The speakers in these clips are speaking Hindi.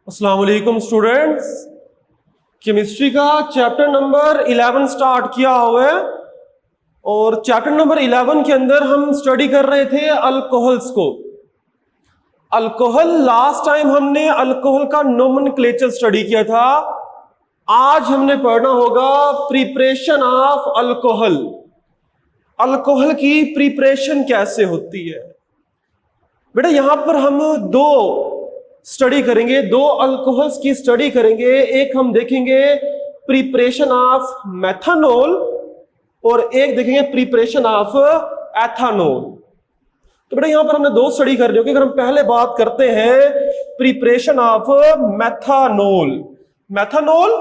अस्सलाम वालेकुम स्टूडेंट्स। केमिस्ट्री का चैप्टर नंबर 11 स्टार्ट किया हुआ है और चैप्टर नंबर 11 के अंदर हम स्टडी कर रहे थे अल्कोहल्स को। अल्कोहल लास्ट टाइम हमने अल्कोहल का नोमेनक्लेचर स्टडी किया था। आज हमने पढ़ना होगा प्रिपरेशन ऑफ अल्कोहल। अल्कोहल की प्रिपरेशन कैसे होती है। बेटा यहां पर हम दो स्टडी करेंगे, दो अल्कोहल्स की स्टडी करेंगे। एक हम देखेंगे प्रिपरेशन ऑफ मेथनॉल और एक देखेंगे प्रिपरेशन ऑफ एथानॉल। तो बेटा यहां पर हमने दो स्टडी कर रहे हो कि अगर हम पहले बात करते हैं प्रिपरेशन ऑफ मेथनॉल। मेथनॉल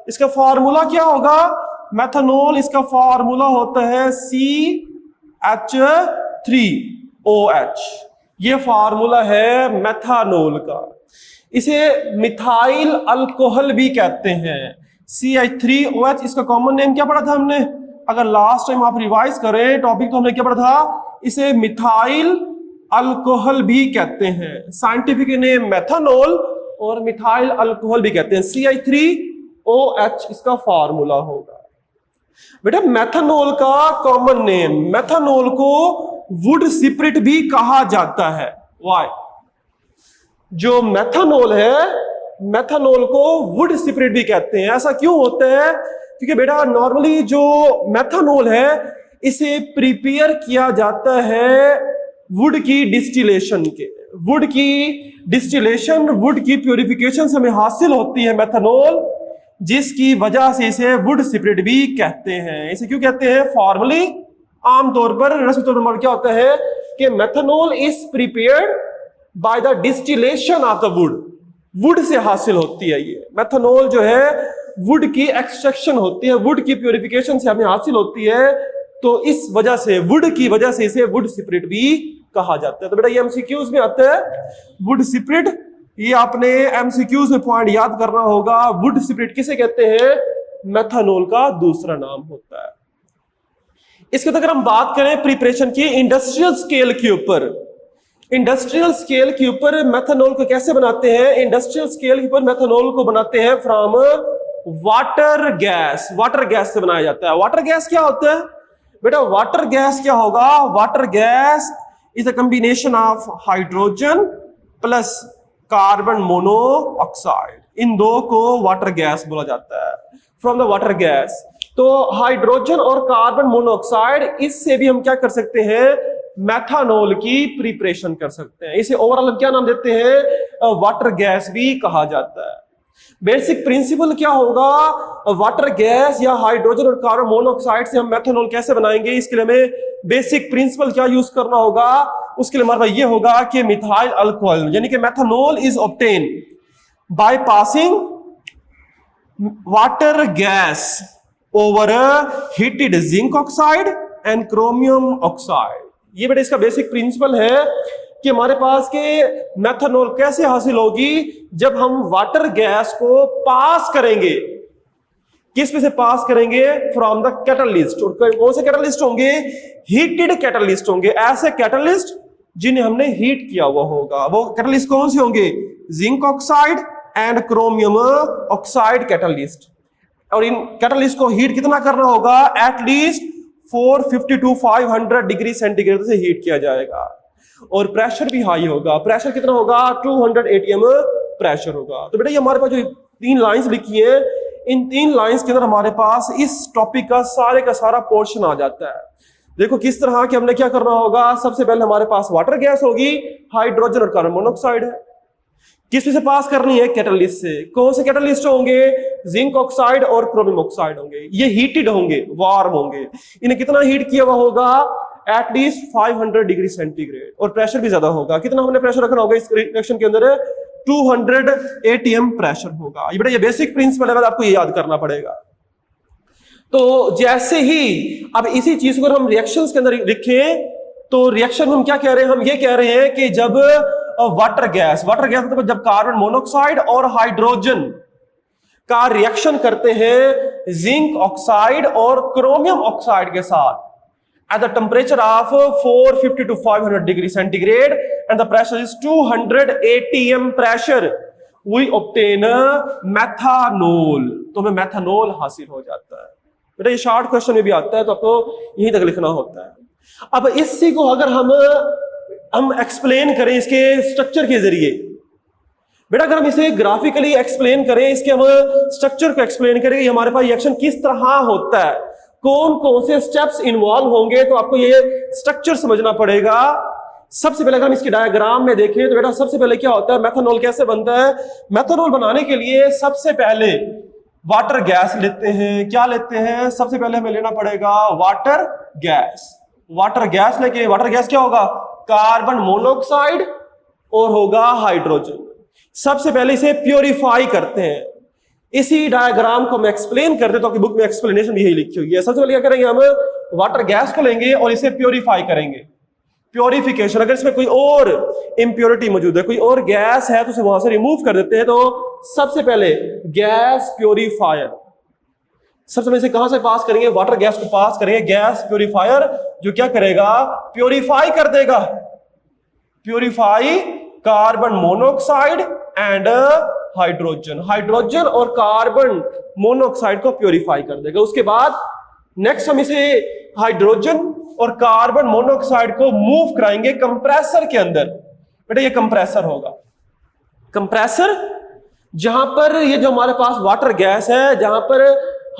इसका फार्मूला क्या होगा? मेथनॉल इसका फार्मूला होता है CH3OH। ये फार्मूला है मेथनॉल का। इसे मिथाइल अल्कोहल भी कहते हैं। CH3OH इसका कॉमन नेम क्या पढ़ा था हमने? अगर लास्ट टाइम आप रिवाइज करें टॉपिक तो हमने क्या पढ़ा था? इसे मिथाइल अल्कोहल भी कहते हैं। साइंटिफिक नेम मेथनॉल और मिथाइल अल्कोहल भी कहते हैं। CH3OH इसका फार्मूला होगा। बेटा मेथनॉल का कॉमन नेम, मेथनॉल को वुड स्पिरिट भी कहा जाता है। वाई? जो मेथनॉल है, मेथनॉल को वुड स्पिरिट भी कहते हैं। ऐसा क्यों होता है? क्योंकि बेटा नॉर्मली जो मेथनॉल है इसे प्रिपेयर किया जाता है वुड की डिस्टिलेशन के। वुड की डिस्टिलेशन, वुड की प्यूरिफिकेशन से हमें हासिल होती है मेथनॉल, जिसकी वजह से इसे वुड स्पिरिट भी कहते हैं। इसे क्यों कहते हैं? फॉर्मली आमतौर पर रस्मी तौर पर क्या होता है कि methanol is prepared by the distillation of the wood. Would say हासिल होती है ये मेथनॉल जो है, वुड की एक्सट्रैक्शन होती है, वुड की प्यूरिफिकेशन से हमें हासिल होती है। तो इस वजह से, वुड की वजह से इसे वुड स्पिरिट भी कहा जाता है। तो बेटा ये एमसीक्यूज में आता है वुड स्पिरिट। ये आपने एमसीक्यूज में पॉइंट याद करना होगा। वुड स्पिरिट किसे कहते हैं? मेथनॉल का दूसरा नाम होता है। इसके अगर हम बात करें प्रिपरेशन की इंडस्ट्रियल स्केल के ऊपर, इंडस्ट्रियल स्केल के ऊपर मेथनॉल को कैसे बनाते हैं? इंडस्ट्रियल स्केल के ऊपर मेथनॉल को बनाते हैं from water gas. Water gas से बनाया जाता है। वाटर गैस क्या होता है? बेटा वाटर गैस क्या होगा? Water gas is a combination of hydrogen plus carbon monoxide. इन दो को वाटर गैस बोला जाता है। फ्रॉम द वाटर गैस तो हाइड्रोजन और कार्बन मोनोऑक्साइड, इससे भी हम क्या कर सकते हैं? मेथनॉल की प्रिपरेशन कर सकते हैं। इसे ओवरऑल हम क्या नाम देते हैं? वाटर गैस भी कहा जाता है। बेसिक प्रिंसिपल क्या होगा? वाटर गैस या हाइड्रोजन और कार्बन मोनोऑक्साइड से हम मेथनॉल कैसे बनाएंगे? इसके लिए हमें बेसिक प्रिंसिपल क्या यूज करना होगा? उसके लिए हमारा ये होगा कि मिथाइल अल्कोहल यानी कि methanol is obtain by passing water gas over heated zinc oxide and chromium oxide. ये बेटा इसका बेसिक प्रिंसिपल है कि हमारे पास के मेथनॉल कैसे हासिल होगी? जब हम वाटर गैस को पास करेंगे। किस में से पास करेंगे? From the catalyst. और कौन से कैटलिस्ट होंगे? हीटेड कैटलिस्ट होंगे। ऐसे कैटलिस्ट जिन्हें हमने हीट किया हुआ होगा। वो कैटलिस्ट कौन से होंगे? Zinc oxide and chromium oxide catalyst. और इन कैटलिस्ट को हीट कितना करना होगा? एटलीस्ट 450 to 500 डिग्री सेंटीग्रेड से हीट किया जाएगा। और प्रेशर भी हाई होगा। प्रेशर कितना होगा? 200 atm प्रेशर होगा। तो बेटा ये हमारे पास जो तीन लाइंस लिखी है, इन तीन लाइंस के अंदर हमारे पास इस टॉपिक का सारा पोर्शन आ जाता है। देखो किस तरह कि हमने क्या करना होगा। सबसे पहले हमारे पास वाटर गैस होगी, हाइड्रोजन और कार्बन मोनोऑक्साइड है। किस से पास करनी है? कैटलिस्ट से। कौन से कैटलिस्ट होंगे? जिंक ऑक्साइड और क्रोमियम ऑक्साइड होंगे। ये हीटेड होंगे, वार्म होंगे। इन्हें कितना हीट किया हुआ होगा? At least 500 degree centigrade. और प्रेशर भी ज्यादा होगा। कितना हमने प्रेशर रखना होगा इस रिएक्शन के अंदर? 200 atm प्रेशर होगा। ये बेटा ये बेसिक प्रिंसिपल है, आपको ये याद करना पड़ेगा। तो जैसे ही अब इसी चीज को हम रिएक्शंस के अंदर लिखें तो रिएक्शन हम क्या कह रहे हैं? हम ये कह रहे हैं कि जब वाटर गैस मतलब जब कार्बन मोनोऑक्साइड और हाइड्रोजन का रिएक्शन करते हैं जिंक ऑक्साइड और क्रोमियम ऑक्साइड के साथ at the temperature of 450 to 500 degree centigrade and the pressure is 200 atm pressure, we obtain methanol, तो हमें मेथानोल हासिल हो जाता है। बेटा ये शॉर्ट क्वेश्चन में भी आता है, तो आपको यहीं तक लिखना होता है। अब इसी को अगर हम एक्सप्लेन करें इसके स्ट्रक्चर के जरिए, बेटा अगर हम इसे ग्राफिकली एक्सप्लेन करें, इसके हम स्ट्रक्चर को एक्सप्लेन करें, हमारे पास रिएक्शन किस तरह होता है, कौन कौन से स्टेप्स इन्वॉल्व होंगे, तो आपको ये स्ट्रक्चर समझना पड़ेगा। सबसे पहले अगर हम इसकी डायग्राम में देखें तो बेटा सबसे पहले क्या होता है, मेथनॉल कैसे बनता है। मेथनॉल बनाने के लिए सबसे पहले वाटर गैस लेते हैं। क्या लेते हैं, सबसे पहले हमें लेना पड़ेगा वाटर गैस। वाटर गैस लेके, वाटर गैस क्या होगा, कार्बन मोनोऑक्साइड और होगा हाइड्रोजन। सबसे पहले इसे प्योरीफाई करते हैं। इसी डायग्राम को हम एक्सप्लेन करते हैं, तो आपकी बुक में एक्सप्लेनेशन भी यही लिखी हुई है। सबसे पहले क्या करेंगे, हम वाटर गैस को लेंगे और इसे प्योरीफाई करेंगे। प्योरिफिकेशन, अगर इसमें कोई और इंप्योरिटी मौजूद है, कोई और गैस है, तो उसे वहां से रिमूव कर देते हैं। तो सबसे पहले गैस प्योरीफायर, सबसे पहले कहां से पास करेंगे, वाटर गैस को पास करेंगे गैस प्योरीफायर, जो क्या करेगा, प्योरीफाई कर देगा, purify carbon monoxide and hydrogen, hydrogen और कार्बन मोनोऑक्साइड को प्योरीफाई कर देगा। उसके बाद नेक्स्ट हम इसे हाइड्रोजन और कार्बन मोनोऑक्साइड को मूव कराएंगे कंप्रेसर के अंदर। बेटा ये कंप्रेसर होगा, कंप्रेसर जहां पर ये जो हमारे पास वाटर गैस है, जहां पर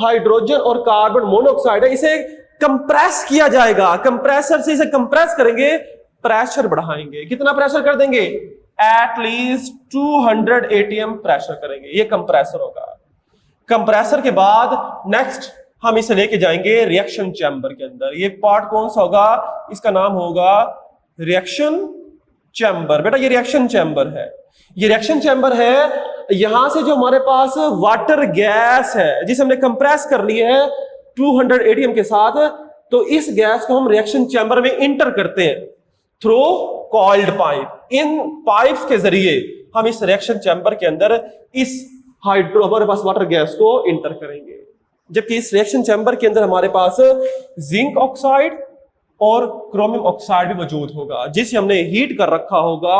हाइड्रोजन और कार्बन मोनोऑक्साइड है, इसे कंप्रेस किया जाएगा। कंप्रेसर से इसे कंप्रेस करेंगे, प्रेशर बढ़ाएंगे। कितना प्रेशर कर देंगे, एटलीस्ट 200 atm प्रेशर करेंगे। ये कंप्रेसर होगा। कंप्रेसर के बाद नेक्स्ट हम इसे लेके जाएंगे रिएक्शन चैम्बर के अंदर। ये पार्ट कौन सा होगा, इसका नाम होगा रिएक्शन चैम्बर। बेटा ये रिएक्शन चैम्बर है, ये रिएक्शन चैम्बर है। यहां से जो हमारे पास वाटर गैस है, जिसे हमने कंप्रेस कर ली है 200 atm के साथ, तो इस गैस को हम रिएक्शन चैम्बर में इंटर करते हैं थ्रू कॉइल्ड पाइप। इन पाइप्स के जरिए हम इस रिएक्शन चैम्बर के अंदर इस हमारे पास वाटर गैस को इंटर करेंगे। जबकि इस रिएक्शन चैम्बर के अंदर हमारे पास जिंक ऑक्साइड और क्रोमियम ऑक्साइड भी मौजूद होगा, जिसे हमने हीट कर रखा होगा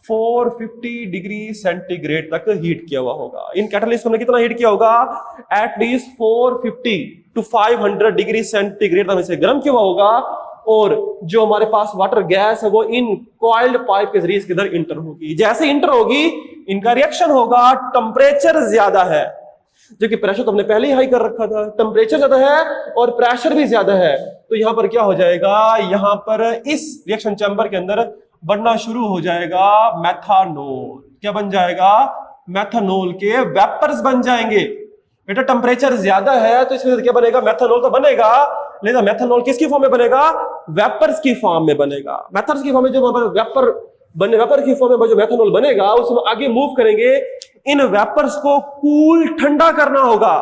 450 डिग्री सेंटीग्रेड तक हीट किया हुआ होगा। इन कैटलिस्ट को हमने कितना हीट किया होगा, एटलीस्ट 450 to 500 डिग्री सेंटीग्रेड तक इसे गर्म किया हुआ होगा। और जो हमारे पास वाटर गैस है वो इन कॉइल्ड पाइप के जरिए इसके अंदर इंटर होगी। जैसे इंटर होगी इनका रिएक्शन होगा, टेम्परेचर ज्यादा है, जबकि प्रेशर तो हमने पहले ही हाई कर रखा था। टेम्परेचर ज्यादा है और प्रेशर भी ज्यादा है, तो यहां पर क्या हो जाएगा, यहां पर इस रिएक्शन चैम्बर के अंदर बनना शुरू हो जाएगा मेथानोल। क्या बन जाएगा, मेथानोल के वेपर्स बन जाएंगे। बेटा टेम्परेचर ज्यादा है तो इसमें क्या बनेगा, मेथानोल तो बनेगा, लेकिन मेथानोल किसकी फॉर्म में बनेगा, वेपर्स की फॉर्म में बनेगा। वेपर्स की फॉर्म में जो वेपर बने, वेपर की फॉर्म में जो मेथानोल बनेगा उसमें आगे मूव करेंगे। इन वेपर्स को कूल ठंडा करना होगा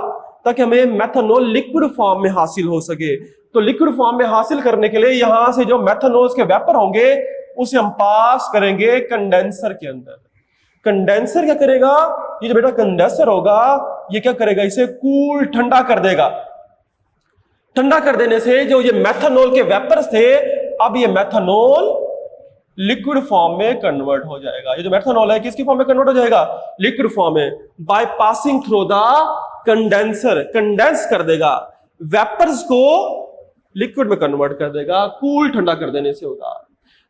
ताकि हमें मेथानोल लिक्विड फॉर्म में हासिल हो सके। तो लिक्विड फॉर्म में हासिल करने के लिए यहां से जो मेथानोल के वेपर होंगे उसे हम पास करेंगे कंडेंसर के अंदर। कंडेंसर क्या करेगा, ये जो बेटा कंडेंसर होगा ये क्या करेगा, इसे कूल ठंडा कर देगा। ठंडा कर देने से जो ये मेथानोल के वेपर्स थे, अब ये मेथानोल लिक्विड फॉर्म में कन्वर्ट हो जाएगा। ये जो मेथानोल है किसकी फॉर्म में कन्वर्ट हो जाएगा, लिक्विड फॉर्म में, by passing through the condenser. Condense कर देगा, वेपर्स को लिक्विड में कन्वर्ट कर देगा, कूल ठंडा कर देने से होगा।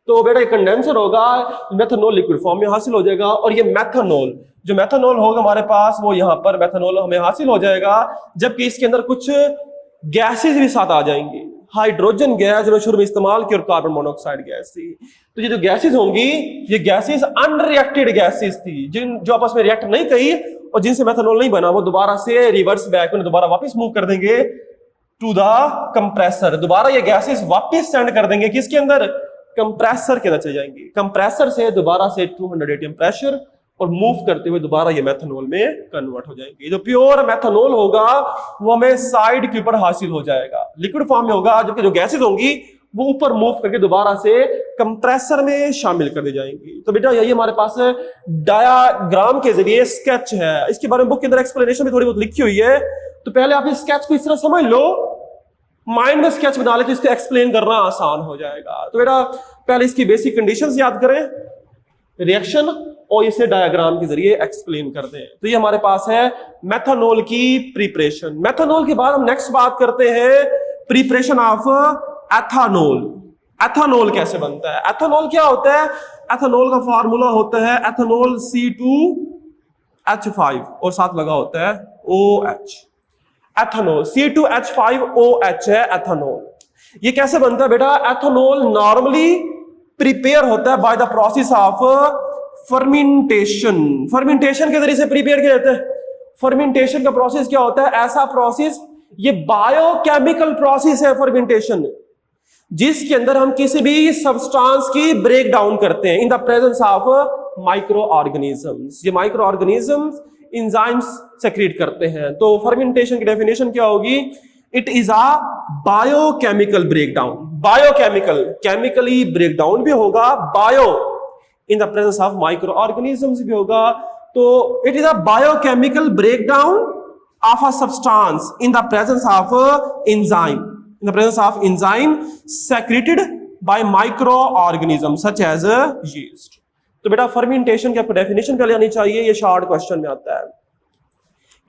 तो बेटा ये कंडेंसर होगा, मेथानोल लिक्विड फॉर्म में हासिल हो जाएगा। और ये मेथानोल, जो मेथानोल होगा हमारे पास, वो यहां पर मेथानोल हमें हासिल हो जाएगा। जबकि इसके अंदर कुछ गैसेस भी साथ आ जाएंगी। हाइड्रोजन गैस जो शुरू में इस्तेमाल की और कार्बन मोनोऑक्साइड गैस थी। तो ये जो गैसेस होंगी ये गैसेस अनरिएक्टेड गैसेस थी, जो आपस में रिएक्ट नहीं करी और जिनसे मेथानोल नहीं बना, वो दोबारा से रिवर्स बैक में दोबारा वापस मूव कर देंगे टू द कंप्रेसर। दोबारा ये गैसेस वापस सेंड कर देंगे किसके अंदर, कंप्रेसर के अंदर चले जाएंगे। कंप्रेसर से दोबारा से 200 atm प्रेशर और मूव करते हुए दोबारा ये मेथानोल में कन्वर्ट हो जाएंगे। जो प्योर मेथानोल होगा वो हमें साइड के ऊपर हासिल हो जाएगा, लिक्विड फॉर्म में होगा, जबकि जो गैसेस होंगी वो ऊपर मूव करके दोबारा से कंप्रेसर में शामिल कर दी जाएंगी। तो बेटा यही हमारे पास डायाग्राम के जरिए स्केच है। इसके बारे में बुक के अंदर एक्सप्लेनेशन भी थोड़ी बहुत लिखी हुई है। तो पहले आप इस स्केच को इस तरह समझ लो, माइंड में स्केच बना ले तो इसको एक्सप्लेन करना आसान हो जाएगा। तो बेटा पहले इसकी बेसिक कंडीशंस याद करें, रिएक्शन और इसे डायग्राम के जरिए एक्सप्लेन कर दें। तो ये हमारे पास है मेथनॉल की प्रिपरेशन। मेथनॉल के बाद हम नेक्स्ट बात करते हैं प्रिपरेशन ऑफ एथानॉल। एथानॉल कैसे बनता है? एथानॉल क्या होता है? एथानॉल का फार्मूला होता है एथानॉल C2H5 और साथ लगा होता है OH। एथानॉल C2H5OH है एथानॉल। ये कैसे बनता है बेटा? एथानॉल नॉर्मली प्रिपेयर होता है by the process of fermentation. Fermentation के जरिए से प्रिपेयर किया जाता है। फर्मेंटेशन का प्रोसेस क्या होता है? ऐसा प्रोसेस, ये बायोकेमिकल प्रोसेस है फर्मेंटेशन, जिसके अंदर हम किसी भी सब्सटेंस की ब्रेक डाउन करते हैं in the presence of micro organisms. ये माइक्रो ऑर्गेनिजम्स एंजाइम्स सेक्रेट करते हैं। तो फर्मेंटेशन की डेफिनेशन क्या होगी? It is a biochemical breakdown. Biochemical, chemically breakdown भी होगा, bio in the presence of micro organisms भी होगा। तो it is a biochemical breakdown of a substance in the presence of enzyme, in the presence of enzyme secreted by microorganisms such as yeast। तो बेटा फर्मेंटेशन की आपको डेफिनेशन कर लेनी चाहिए, ये शॉर्ट क्वेश्चन में आता है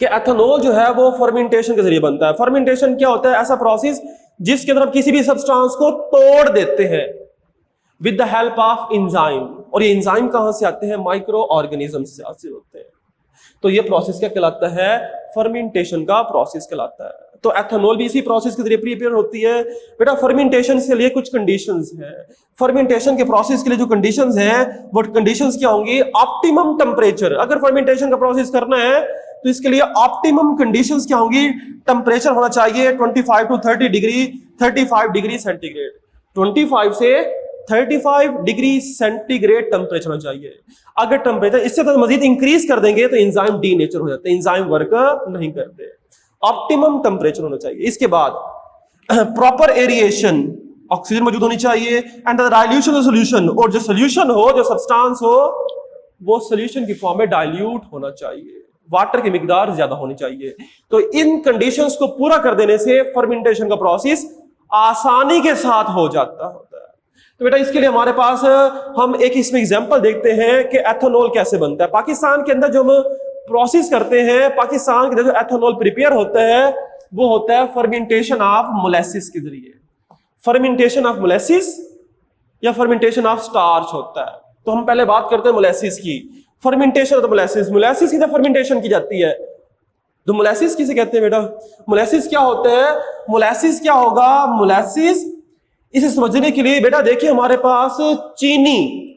कि एथेनॉल जो है वो फर्मेंटेशन के जरिए बनता है। फर्मेंटेशन क्या होता है? ऐसा प्रोसेस जिसके अंदर हम किसी भी सब्सटेंस को तोड़ देते हैं with the help of enzyme. और ये एंजाइम कहां से आते हैं? माइक्रो ऑर्गेनिज्म से हासिल होते हैं। तो ये प्रोसेस क्या कहलाता है? फर्मेंटेशन का प्रोसेस कहलाता है। तो एथेनॉल भी इसी प्रोसेस के जरिए प्रिपेयर होती है। बेटा फर्मेंटेशन के लिए कुछ कंडीशंस हैं। फर्मेंटेशन के प्रोसेस के लिए जो कंडीशंस हैं वो कंडीशंस क्या होंगी? Optimum temperature. अगर फर्मेंटेशन का प्रोसेस करना है तो इसके लिए ऑप्टिमम कंडीशंस क्या होंगी? टेम्परेचर होना चाहिए 25 to 30 डिग्री, 35 डिग्री सेंटीग्रेड। 25 से 35 डिग्री सेंटीग्रेड टेम्परेचर होना चाहिए। अगर टेम्परेचर इससे तो मजीद इंक्रीज कर देंगे तो एंजाइम डीनेचर हो जाते हैं, एंजाइम वर्क नहीं करते। ऑप्टिमम टेम्परेचर होना चाहिए। इसके बाद प्रॉपर एरिएशन, ऑक्सीजन मौजूद होनी चाहिए, and the dilution of solution, और जो सॉल्यूशन हो, जो सब्सटेंस हो, वो सॉल्यूशन की फॉर्म में डाइल्यूट होना चाहिए, वाटर की मिकदार ज्यादा होनी चाहिए। तो इन कंडीशंस को पूरा कर देने से फर्मेंटेशन का प्रोसेस आसानी के साथ हो जाता होता है। तो बेटा इसके लिए हमारे पास हम एक इसमें एग्जांपल देखते हैं कि एथेनॉल कैसे बनता है। पाकिस्तान के अंदर जो हम प्रोसेस करते हैं, पाकिस्तान के अंदर जो एथेनॉल प्रिपेयर होता है वो होता है फर्मेंटेशन ऑफ मोलेसिस के जरिए। फर्मेंटेशन ऑफ मोलेसिस या फर्मेंटेशन ऑफ स्टार्च होता है। तो हम पहले बात करते हैं मोलेसिस की। फर्मेंटेशन ऑफ मोलेसिस, मोलेसिस की फर्मेंटेशन की जाती है। तो मोलेसिस किसे कहते हैं बेटा? मोलेसिस क्या होता है? मोलेसिस क्या होगा? मोलेसिस, इसे समझने के लिए बेटा देखिए हमारे पास चीनी,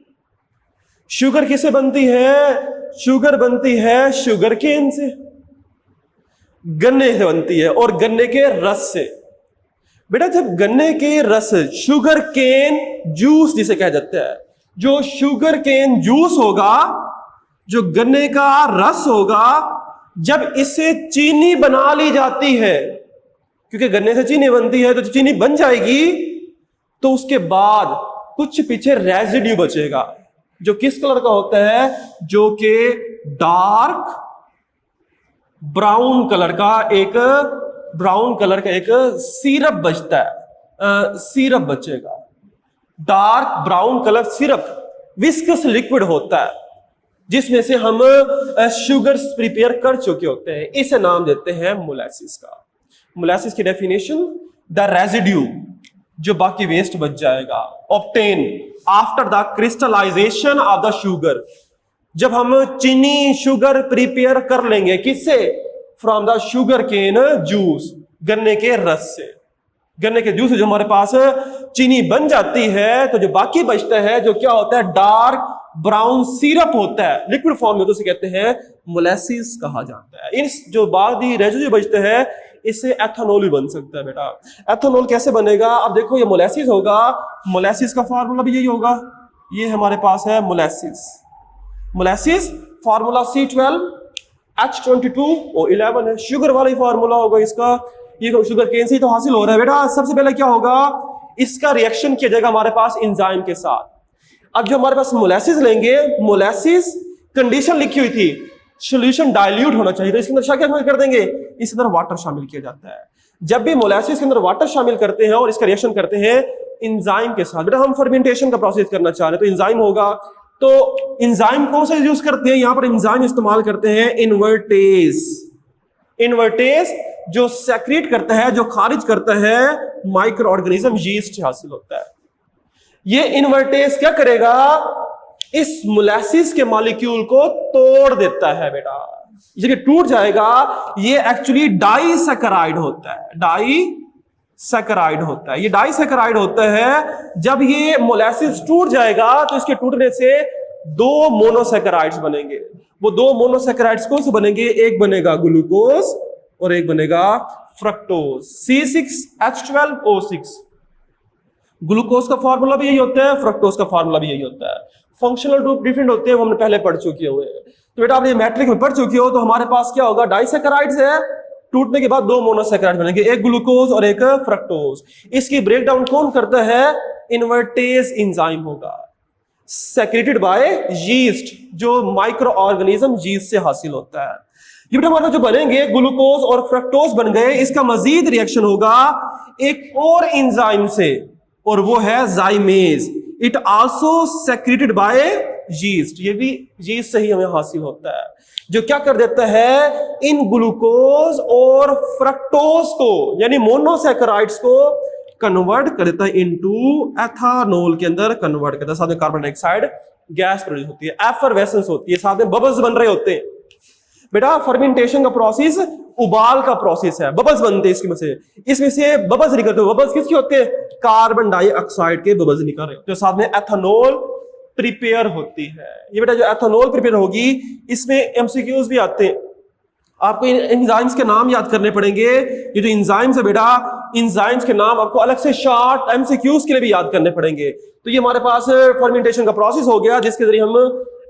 शुगर किसे बनती है? शुगर बनती है शुगर केन से, गन्ने से बनती है, और गन्ने के रस से। बेटा जब गन्ने के रस, शुगर केन जूस जिसे कहा जाता है, जो शुगर केन जूस होगा, जो गन्ने का रस होगा, जब इससे चीनी बना ली जाती है, क्योंकि गन्ने से चीनी बनती है, तो चीनी बन जाएगी, तो उसके बाद कुछ पीछे रेजिड्यू बचेगा जो किस कलर का होता है? जो कि डार्क ब्राउन कलर का एक सिरप बचता है, सिरप बचेगा, dark brown colour syrup, viscous liquid होता है, जिसमें से हम शुगर प्रिपेयर कर चुके होते हैं। इसे नाम देते हैं मोलेसिस का। मोलेसिस की डेफिनेशन, द रेजिड्यू, जो बाकी वेस्ट बच जाएगा, obtain after the crystallization of the sugar. जब हम चीनी शुगर प्रिपेयर कर लेंगे, किससे? From the sugar cane juice, गन्ने के रस से। गन्ने के जूस से जो हमारे पास चीनी बन जाती है, तो जो बाकी बचता है, जो क्या होता है? डार्क ब्राउन सिरप होता है, लिक्विड फॉर्म में, तो उसे कहते हैं मोलेसिस कहा जाता है। इस जो बाकी रेजिड्यू बचते हैं, इससे एथेनॉल भी बन सकता है बेटा। एथेनॉल कैसे बनेगा? अब देखो ये मोलेसिस होगा, मोलेसिस का फार्मूला भी यही होगा, ये हमारे पास है मोलेसिस। मोलेसिस फार्मूला C12H22O11 है, शुगर वाला ही फार्मूला होगा इसका। ये शुगर केन से ही तो हासिल हो रहा है बेटा। सबसे पहले क्या होगा? इसका रिएक्शन किया जाएगा हमारे पास एंजाइम के साथ। अब जो हमारे पास मोलेसिस लेंगे, मोलेसिस कंडीशन लिखी हुई थी, सॉल्यूशन डाइल्यूट होना चाहिए, तो इसके अंदर क्या शामिल कर देंगे? इसके अंदर वाटर शामिल किया जाता है। जब भी मोलेसिस के अंदर वाटर शामिल करते हैं और इसका रिएक्शन करते हैं एंजाइम के साथ, बेटा हम फर्मेंटेशन का प्रोसेस करना चाह रहे हैं, तो एंजाइम होगा, तो एंजाइम कौन सा यूज करते हैं, यहां पर एंजाइम इस्तेमाल करते हैं इन्वर्टेज। इन्वर्टेज जो सेक्रेट करता है, जो खारिज करता है माइक्रो ऑर्गेनिज्म यीस्ट से हासिल होता है। ये इन्वर्टेज क्या करेगा, इस मोलेसिस के मॉलिक्यूल को तोड़ देता है बेटा। ये टूट जाएगा, ये एक्चुअली डाइसैकेराइड होता है, डाइसैकेराइड होता है। ये डाइसैकेराइड होता है, जब ये मोलेसिस टूट जाएगा तो इसके टूटने से दो मोनोसैकेराइड्स बनेंगे। वो दो मोनोसैकेराइड्स कौन से बनेंगे, एक बनेगा ग्लूकोज और एक बनेगा फ्रक्टोज, C6H12O6। ग्लूकोज का फार्मूला भी यही होता है, फ्रक्टोज का फार्मूला भी यही होता है। फंक्शनल ग्रुप डिफरेंट होते हैं, वो हमने पहले पढ़ चुके हुए हैं। तो बेटा आप ये मैट्रिक में पढ़ चुके हो, तो हमारे पास क्या होगा, डाइसैकेराइड्स है, टूटने के बाद दो मोनोसैकेराइड बनेंगे, एक ग्लूकोज और एक फ्रक्टोज। इसकी ब्रेकडाउन कौन करता है, इन्वर्टेज एंजाइम होगा, सेक्रेटेड बाय यीस्ट, जो माइक्रो ऑर्गेनिज्म यीस्ट से हासिल होता है। ये बेटा हमारे जो बनेंगे ग्लूकोज और फ्रक्टोज बन गए, इसका मजीद रिएक्शन होगा एक और एंजाइम से, और वो है जाइमेज। It also secreted bye yeast, ये भी यीस्ट से ही हमें हासिल होता है, जो क्या कर देता है, इन ग्लूकोज और फ्रक्टोज को यानी मोनोसैकेराइड्स को कन्वर्ट कर देता है इनटू एथानॉल के अंदर कन्वर्ट करता है। साथ में कार्बन डाइऑक्साइड गैस प्रोड्यूस होती है, एफरवेसेंस होती है, साथ में बबल्स बन रहे होते हैं। बेटा फर्मेंटेशन का प्रोसेस उबाल का प्रोसेस है, बबल्स बनते हैं इसमें से बबल्स निकलते हैं। बबल्स किसके होते हैं, कार्बन डाइऑक्साइड के बबल्स निकल रहे होते हैं। साथ में एथानॉल प्रिपेयर होती है। ये बेटा जो एथानॉल प्रिपेयर होगी, इसमें एमसीक्यूज भी आते हैं, आपको इन एंजाइम्स के नाम याद करने पड़ेंगे। ये जो एंजाइम्स है बेटा, एंजाइम्स के नाम आपको अलग से शॉर्ट एमसीक्यूज के लिए भी याद करने पड़ेंगे। तो ये हमारे पास फर्मेंटेशन का प्रोसेस हो गया, जिसके जरिए हम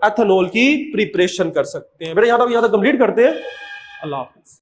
एथानॉल की प्रिपरेशन कर सकते हैं। बेटा यहाँ तक कंप्लीट करते हैं। अल्लाह हाफिज।